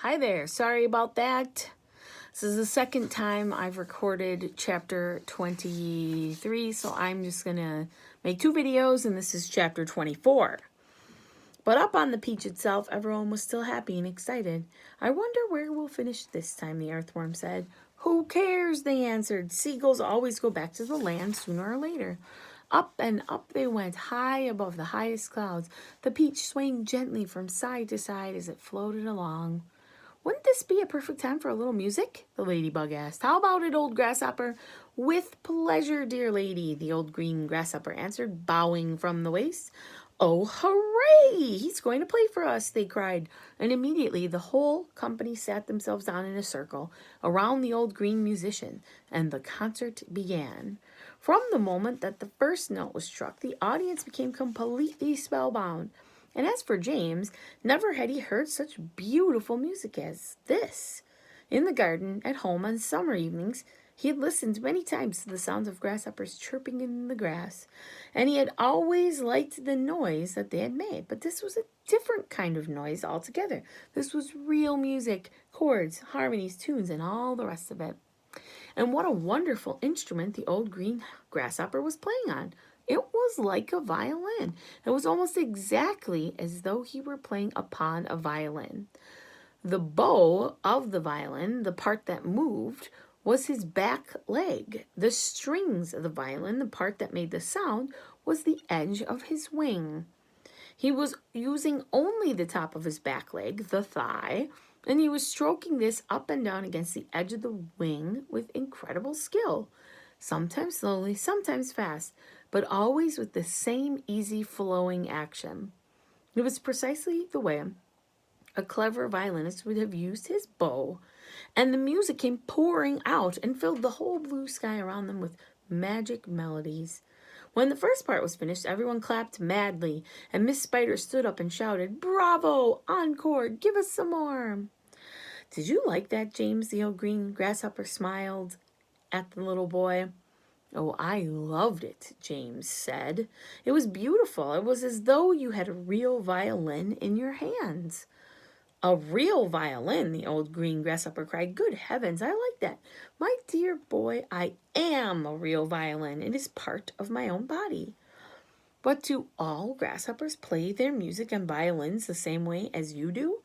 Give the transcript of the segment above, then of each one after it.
Hi there, sorry about that. This is the second time I've recorded chapter 23, so I'm just gonna make two videos, and this is chapter 24. But up on the peach itself, everyone was still happy and excited. I wonder where we'll finish this time, the earthworm said. Who cares, they answered. Seagulls always go back to the land sooner or later. Up and up they went, high above the highest clouds. The peach swaying gently from side to side as it floated along. Wouldn't this be a perfect time for a little music? The ladybug asked. How about it, old grasshopper? With pleasure, dear lady, the old green grasshopper answered, bowing from the waist. Oh, hooray! He's going to play for us, they cried. And immediately the whole company sat themselves down in a circle around the old green musician, and the concert began. From the moment that the first note was struck, the audience became completely spellbound. And as for James, never had he heard such beautiful music as this. In the garden, at home on summer evenings, he had listened many times to the sounds of grasshoppers chirping in the grass, and he had always liked the noise that they had made. But this was a different kind of noise altogether. This was real music, chords, harmonies, tunes, and all the rest of it. And what a wonderful instrument the old green grasshopper was playing on. It was like a violin. It was almost exactly as though he were playing upon a violin. The bow of the violin, the part that moved, was his back leg. The strings of the violin, the part that made the sound, was the edge of his wing. He was using only the top of his back leg, the thigh, and he was stroking this up and down against the edge of the wing with incredible skill. Sometimes slowly, sometimes fast, but always with the same easy flowing action. It was precisely the way a clever violinist would have used his bow, and the music came pouring out and filled the whole blue sky around them with magic melodies. When the first part was finished, everyone clapped madly, and Miss Spider stood up and shouted, Bravo! Encore! Give us some more! Did you like that, James? The old green grasshopper smiled at the little boy. Oh, I loved it, James said. It was beautiful. It was as though you had a real violin in your hands. A real violin, the old green grasshopper cried. Good heavens, I like that. My dear boy, I am a real violin. It is part of my own body. But do all grasshoppers play their music on violins the same way as you do?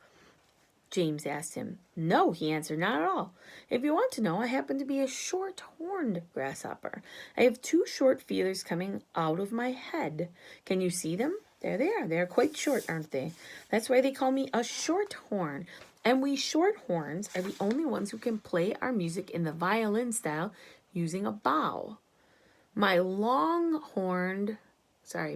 James asked him. No, he answered, not at all. If you want to know, I happen to be a short-horned grasshopper. I have two short feelers coming out of my head. Can you see them? There they are. They're quite short, aren't they? That's why they call me a shorthorn. And we shorthorns are the only ones who can play our music in the violin style using a bow. My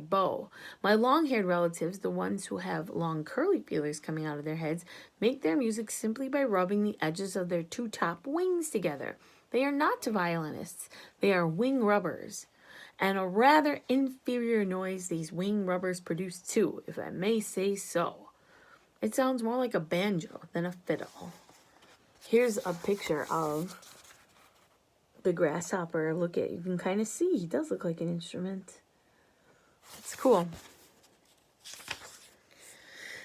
bow. My long-haired relatives, the ones who have long curly feelers coming out of their heads, make their music simply by rubbing the edges of their two top wings together. They are not violinists. They are wing rubbers. And a rather inferior noise these wing rubbers produce too, if I may say so. It sounds more like a banjo than a fiddle. Here's a picture of the grasshopper. Look at, you can kind of see, he does look like an instrument. It's cool.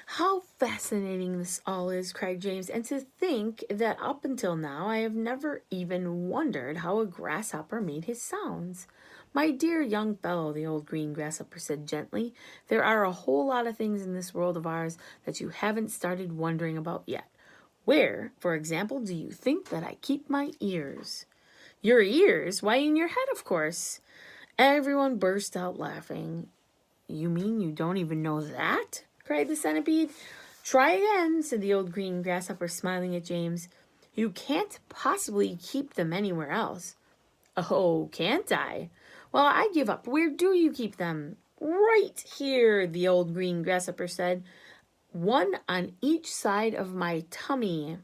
How fascinating this all is, cried James, and to think that up until now I have never even wondered how a grasshopper made his sounds. My dear young fellow, the old green grasshopper said gently, there are a whole lot of things in this world of ours that you haven't started wondering about yet. Where, for example, do you think that I keep my ears? Your ears? Why, in your head, of course. Everyone burst out laughing. You mean you don't even know that? Cried the centipede. Try again, said the old green grasshopper, smiling at James. You can't possibly keep them anywhere else. Oh, can't I? Well, I give up. Where do you keep them? Right here, the old green grasshopper said. One on each side of my tummy.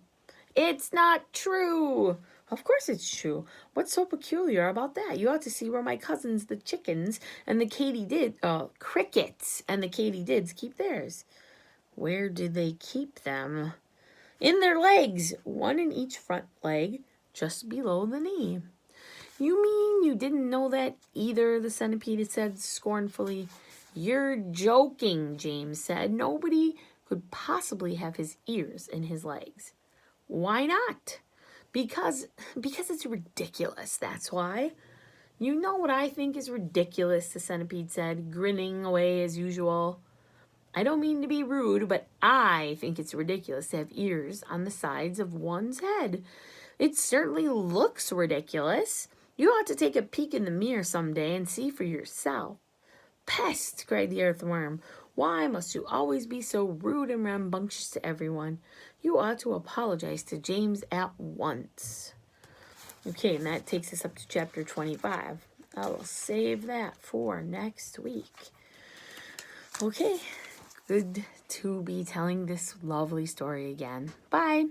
It's not true. Of course it's true. What's so peculiar about that? You ought to see where my cousins, the chickens, and the crickets and the katydids keep theirs. Where do they keep them? In their legs, one in each front leg, just below the knee. You mean you didn't know that either, the centipede said scornfully. You're joking, James said. Nobody could possibly have his ears in his legs. Why not? Because it's ridiculous, that's why. You know what I think is ridiculous, the centipede said, grinning away as usual. I don't mean to be rude, but I think it's ridiculous to have ears on the sides of one's head. It certainly looks ridiculous. You ought to take a peek in the mirror someday and see for yourself. Pest, cried the earthworm. Why must you always be so rude and rambunctious to everyone? You ought to apologize to James at once. Okay, and that takes us up to chapter 25. I will save that for next week. Okay, good to be telling this lovely story again. Bye.